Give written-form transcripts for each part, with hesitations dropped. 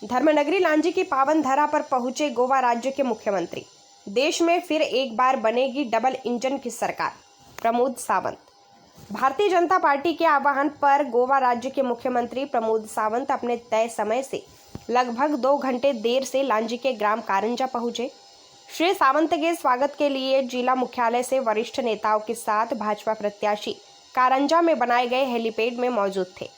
धर्मनगरी लांजी की पावन धरा पर पहुंचे गोवा राज्य के मुख्यमंत्री। देश में फिर एक बार बनेगी डबल इंजन की सरकार, प्रमोद सावंत। भारतीय जनता पार्टी के आह्वान पर गोवा राज्य के मुख्यमंत्री प्रमोद सावंत अपने तय समय से लगभग 2 घंटे देर से लांजी के ग्राम कारंजा पहुंचे। श्री सावंत के स्वागत के लिए जिला मुख्यालय से वरिष्ठ नेताओं के साथ भाजपा प्रत्याशी कारंजा में बनाए गए हेलीपैड में मौजूद थे।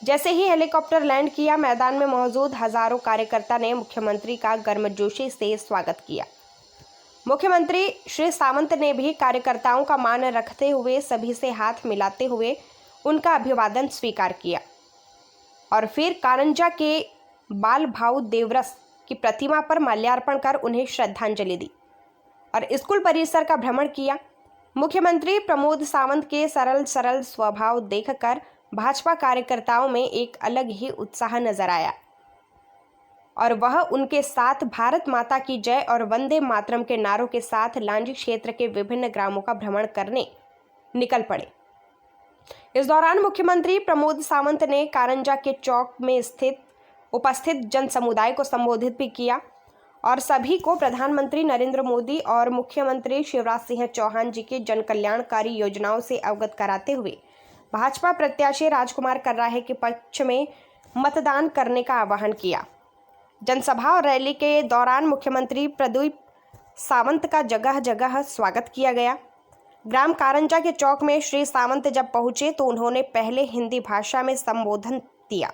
जैसे ही हेलीकॉप्टर लैंड किया, मैदान में मौजूद हजारों कार्यकर्ता ने मुख्यमंत्री का गर्मजोशी से स्वागत किया। मुख्यमंत्री श्री सावंत ने भी कार्यकर्ताओं का मान रखते हुए सभी से हाथ मिलाते हुए उनका अभिवादन स्वीकार किया और फिर कारंजा के बाल भाऊ देवरस की प्रतिमा पर माल्यार्पण कर उन्हें श्रद्धांजलि दी और स्कूल परिसर का भ्रमण किया। मुख्यमंत्री प्रमोद सावंत के सरल स्वभाव देखकर भाजपा कार्यकर्ताओं में एक अलग ही उत्साह नजर आया और वह उनके साथ भारत माता की जय और वंदे मातरम के नारों के साथ लांजी क्षेत्र के विभिन्न ग्रामों का भ्रमण करने निकल पड़े। इस दौरान मुख्यमंत्री प्रमोद सावंत ने कारंजा के चौक में उपस्थित जन समुदाय को संबोधित भी किया और सभी को प्रधानमंत्री नरेंद्र मोदी और मुख्यमंत्री शिवराज सिंह चौहान जी के जन कल्याणकारी योजनाओं से अवगत कराते हुए भाजपा प्रत्याशी राजकुमार कर्राहे के पक्ष में मतदान करने का आह्वान किया। जनसभा और रैली के दौरान मुख्यमंत्री प्रदीप सावंत का जगह जगह स्वागत किया गया। ग्राम कारंजा के चौक में श्री सावंत जब पहुंचे तो उन्होंने पहले हिंदी भाषा में संबोधन दिया,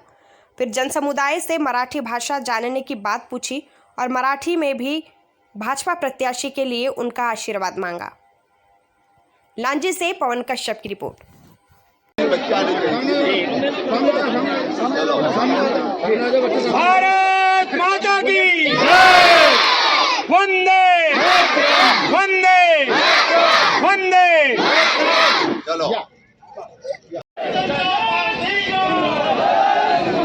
फिर जनसमुदाय से मराठी भाषा जानने की बात पूछी और मराठी में भी भाजपा प्रत्याशी के लिए उनका आशीर्वाद मांगा। लांजी से पवन कश्यप की रिपोर्ट। भारत माता की वंदे वंदे वंदे। चलो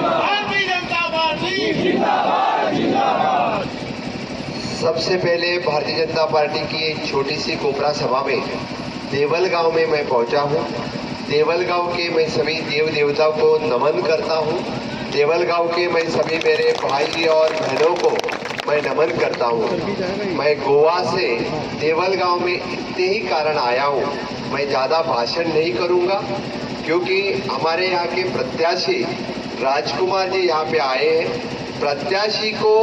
भारतीय जनता पार्टी जिंदाबाद जिंदाबाद। सबसे पहले भारतीय जनता पार्टी की एक छोटी सी कोबरा सभा में देवल गांव में मैं पहुंचा हूं। देवल गांव के मैं सभी देव देवताओं को नमन करता हूं। देवल गांव के मैं सभी मेरे भाई और बहनों को मैं नमन करता हूं। मैं गोवा से देवल गांव में इतने ही कारण आया हूं। मैं ज़्यादा भाषण नहीं करूंगा क्योंकि हमारे यहाँ के प्रत्याशी राजकुमार जी यहाँ पे आए हैं। प्रत्याशी को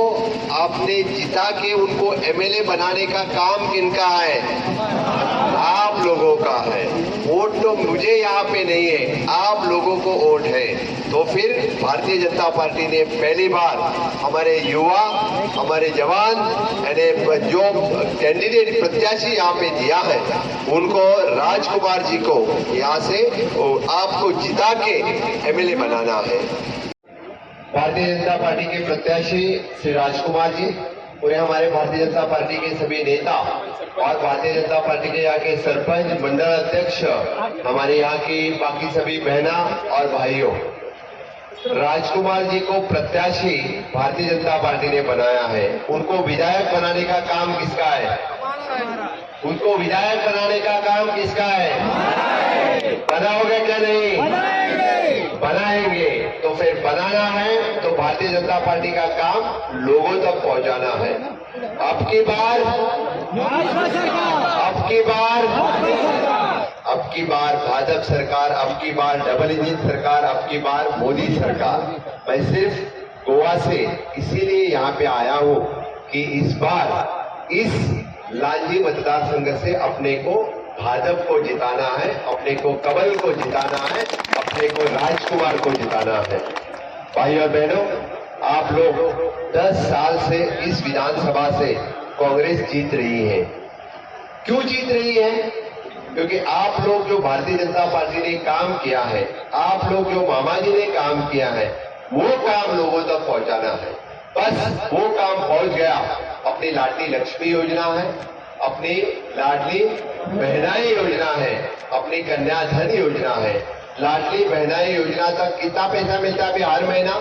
आपने जिता के उनको एमएलए बनाने का काम किनका है? आप लोगों का है। वोट तो मुझे यहाँ पे नहीं है, आप लोगों को वोट है। तो फिर भारतीय जनता पार्टी ने पहली बार हमारे युवा, हमारे जवान यानी जो कैंडिडेट प्रत्याशी यहाँ पे दिया है उनको, राजकुमार जी को यहाँ से आपको जिता के एमएलए बनाना है। भारतीय जनता पार्टी के प्रत्याशी श्री राजकुमार जी, पूरे हमारे भारतीय जनता पार्टी के सभी नेता और भारतीय जनता पार्टी के यहाँ के सरपंच, मंडल अध्यक्ष, हमारे यहाँ की बाकी सभी बहना और भाइयों, राजकुमार जी को प्रत्याशी भारतीय जनता पार्टी ने बनाया है। उनको विधायक बनाने का काम किसका है? उनको विधायक बनाने का काम किसका है? बनाओगे क्या? नहीं बनाएंगे। तो फिर बनाना है तो भारतीय जनता पार्टी का काम लोगों तक पहुंचाना है। अब की बार भाजपा सरकार, अब की बार डबल इंजन सरकार, अब की बार मोदी सरकार। मैं सिर्फ गोवा से इसीलिए यहाँ पे आया हूँ कि इस बार इस लांजी मतदार संघ से अपने को भाजपा को जिताना है, अपने को कमल को जिताना है, अपने को राजकुमार को जिताना है। भाई और बहनों, आप लोग 10 साल से इस विधानसभा से कांग्रेस जीत रही है। क्यों जीत रही है? क्योंकि आप लोग जो भारतीय जनता पार्टी ने काम किया है, आप लोग जो मामा जी ने काम किया है, वो काम लोगों तक पहुंचाना है। बस वो काम पहुंच गया। अपनी लाडली लक्ष्मी योजना है, अपनी लाडली बहनाई योजना है, अपनी कन्याधन योजना है। लाडली बहनाई योजना तक कितना पैसा मिलता है अभी हर महीना?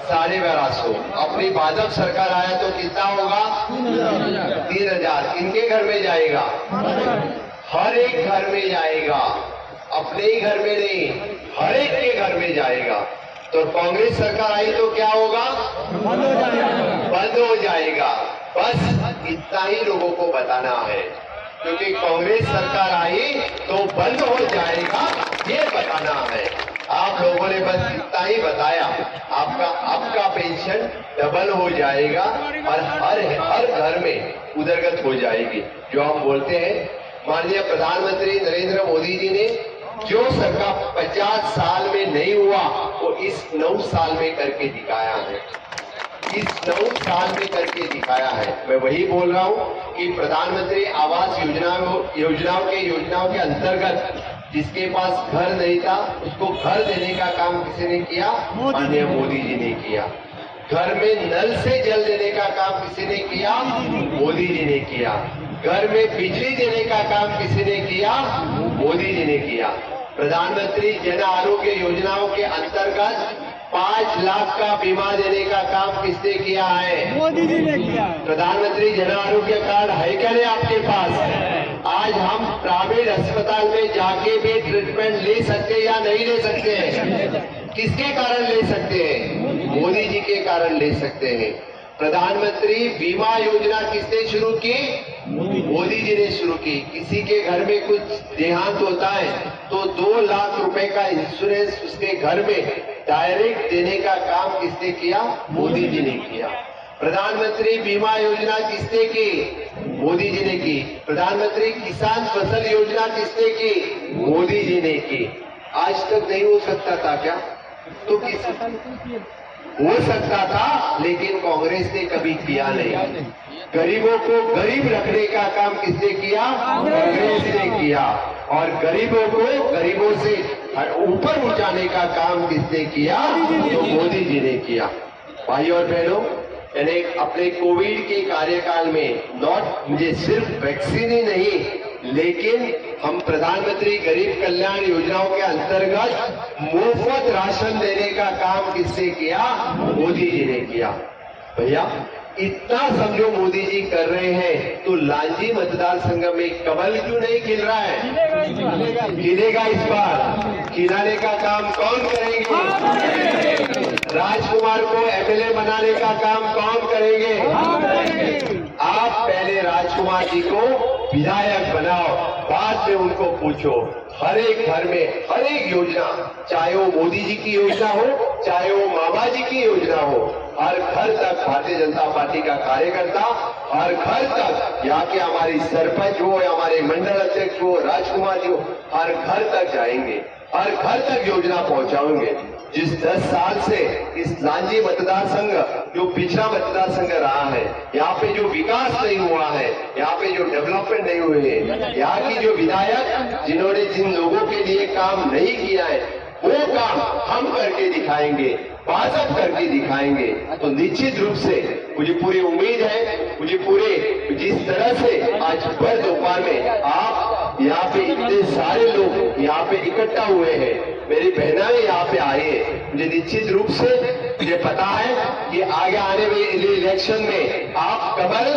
1250। अपनी भाजपा सरकार आया तो कितना होगा? 3000। इनके घर में जाएगा, हर एक घर में जाएगा, अपने ही घर में नहीं, हर एक के घर में जाएगा। तो कांग्रेस सरकार आई तो क्या होगा? बंद हो जाएगा। बस इतना ही लोगों को बताना है, क्योंकि कांग्रेस सरकार आई तो बंद हो जाएगा, ये बताना है। आप लोगों ने बस इतना ही बताया, आपका पेंशन डबल हो जाएगा और हर घर में उदरगत हो जाएगी। जो हम बोलते हैं, माननीय प्रधानमंत्री नरेंद्र मोदी जी ने जो सरकार 50 साल में नहीं हुआ, वो इस 9 साल में करके दिखाया है। इस 9 साल में करके दिखाया है। मैं वही बोल रहा हूँ कि प्रधानमंत्री आवास योजनाओं के अंतर्गत जिसके पास घर नहीं था, उसको घर देने का काम किसी ने किया? माननीय मोदी जी ने किया। घर में नल से जल देने का काम किसी ने किया? मोदी जी ने किया। घर में बिजली देने का काम किसी ने किया? मोदी जी ने किया। प्रधानमंत्री जन आरोग्य योजनाओं के अंतर्गत 5 लाख का बीमा देने का काम किसने किया है? मोदी जी ने किया। प्रधानमंत्री जन आरोग्य कार्ड है क्या नहीं आपके पास? आज हम प्राइवेट अस्पताल में जाके भी ट्रीटमेंट ले सकते हैं या नहीं ले सकते हैं? किसके कारण ले सकते हैं? मोदी जी के कारण ले सकते हैं। प्रधानमंत्री बीमा योजना किसने शुरू की? मोदी जी ने शुरू की। किसी के घर में कुछ देहांत होता है तो 2 लाख रुपए का इंश्योरेंस उसके घर में डायरेक्ट देने का काम किसने किया? मोदी जी ने किया। प्रधानमंत्री बीमा योजना किसने की? मोदी जी ने की। प्रधानमंत्री किसान फसल योजना किसने की? मोदी जी ने की। आज तक नहीं हो सकता था क्या? तो हो सकता था, लेकिन कांग्रेस ने कभी किया नहीं। गरीबों को गरीब रखने का काम किसने किया? कांग्रेस ने किया। और गरीबों को गरीबों से ऊपर उठाने का काम किसने किया? तो मोदी जी ने किया। भाई और बहनों, मैंने अपने कोविड के कार्यकाल में मुझे सिर्फ वैक्सीन ही नहीं, लेकिन हम प्रधानमंत्री गरीब कल्याण योजनाओं के अंतर्गत मुफ्त राशन देने का काम किसने किया? मोदी जी ने किया। भैया इतना समझो मोदी जी कर रहे हैं, तो लांजी मतदार संघ में कमल क्यों नहीं खिल रहा है? खिलेगा इस बार। खिलाने का काम कौन करेंगे? राजकुमार को एमएलए बनाने का काम कौन करेंगे? आप पहले राजकुमार जी को विधायक बनाओ, बाद में उनको पूछो। हर एक घर में हर एक योजना, चाहे वो मोदी जी की योजना हो, चाहे वो मामा जी की योजना हो, हर घर तक भारतीय जनता पार्टी का कार्यकर्ता, हर घर तक यहाँ के हमारी सरपंच हो या हमारे मंडल अध्यक्ष हो, राजकुमार जी हो, हर घर तक जाएंगे, हर घर तक योजना पहुंचाएंगे। जिस 10 साल से इस लांजी मतदार संघ जो पिछड़ा मतदार संघ रहा है, यहाँ पे जो विकास नहीं हुआ है, यहाँ पे जो डेवलपमेंट नहीं हुए हैं, यहाँ की जो विधायक जिन्होंने जिन लोगों के लिए काम नहीं किया है, वो काम हम करके दिखाएंगे, भाजपा करके दिखाएंगे। तो निश्चित रूप से मुझे पूरी उम्मीद है, मुझे पूरे जिस तरह से आज भर दोपहर में आप यहाँ पे इतने सारे लोग यहाँ पे इकट्ठा हुए हैं, मेरी बहना भी यहाँ पे आई है, मुझे निश्चित रूप से मुझे पता है कि आगे आने वाले इलेक्शन में आप कमल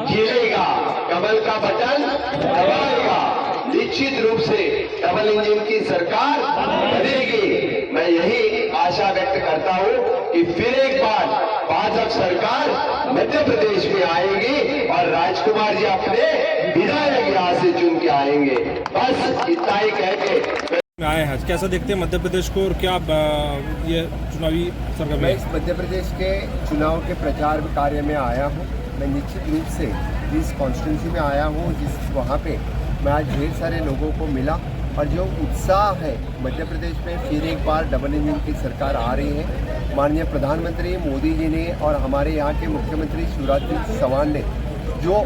खिलेगा, कमल का बटन दबाएगा। निश्चित रूप से डबल इंजन की सरकार बनेगी। मैं यही आशा व्यक्त करता हूँ कि फिर एक बार भाजपा सरकार मध्य प्रदेश में आएगी और राजकुमार जी अपने विधायक यहाँ से चुन के आएंगे। बस इतना ही कह के आए हैं। कैसा देखते हैं मध्य प्रदेश को और क्या ये चुनावी सरगर्मी? मैं इस मध्य प्रदेश के चुनाव के प्रचार कार्य में आया हूँ। मैं निश्चित रूप से जिस कॉन्स्टिट्यूंसी में आया हूँ, जिस वहाँ पे मैं आज ढेर सारे लोगों को मिला और जो उत्साह है मध्य प्रदेश में फिर एक बार डबल इंजन की सरकार आ रही है। माननीय प्रधानमंत्री मोदी जी ने और हमारे यहाँ के मुख्यमंत्री शिवराज सिंह चौहान ने जो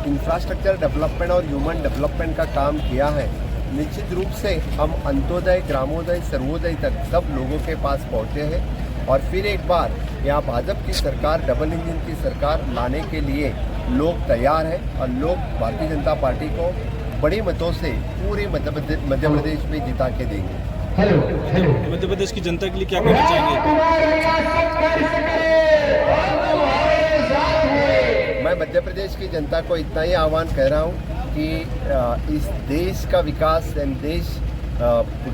इंफ्रास्ट्रक्चर डेवलपमेंट और ह्यूमन डेवलपमेंट का काम किया है, निश्चित रूप से हम अंत्योदय, ग्रामोदय, सर्वोदय तक सब लोगों के पास पहुँचे हैं। और फिर एक बार यहाँ भाजपा की सरकार, डबल इंजन की सरकार लाने के लिए लोग तैयार हैं और लोग भारतीय जनता पार्टी को बड़ी मतों से पूरे मध्य प्रदेश में जिता के देंगे। मध्य प्रदेश की जनता के लिए क्या कहना चाहेंगे? मैं मध्य प्रदेश की जनता को इतना ही आह्वान कर रहा हूँ कि इस देश का विकास, देश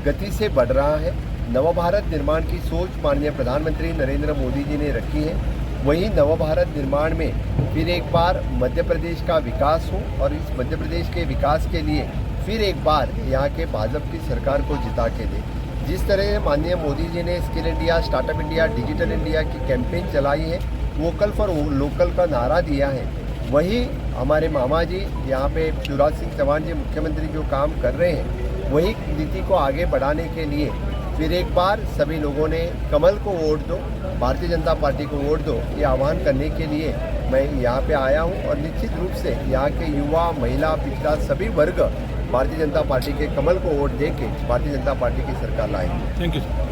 गति से बढ़ रहा है नवभारत निर्माण की सोच माननीय प्रधानमंत्री नरेंद्र मोदी जी ने रखी है, वही नवभारत निर्माण में फिर एक बार मध्य प्रदेश का विकास हो और इस मध्य प्रदेश के विकास के लिए फिर एक बार यहाँ के भाजपा की सरकार को जिता के दे। जिस तरह माननीय मोदी जी ने skill India, startup India, digital India की कैंपेन चलाई है, वोकल फॉर लोकल का नारा दिया है, वही हमारे मामा जी यहाँ पे शिवराज सिंह चौहान जी मुख्यमंत्री जो काम कर रहे हैं, वही नीति को आगे बढ़ाने के लिए फिर एक बार सभी लोगों ने कमल को वोट दो, भारतीय जनता पार्टी को वोट दो, ये आह्वान करने के लिए मैं यहाँ पे आया हूँ। और निश्चित रूप से यहाँ के युवा, महिला, पिछड़ा सभी वर्ग भारतीय जनता पार्टी के कमल को वोट दे के भारतीय जनता पार्टी की सरकार लाएंगे। Thank you sir.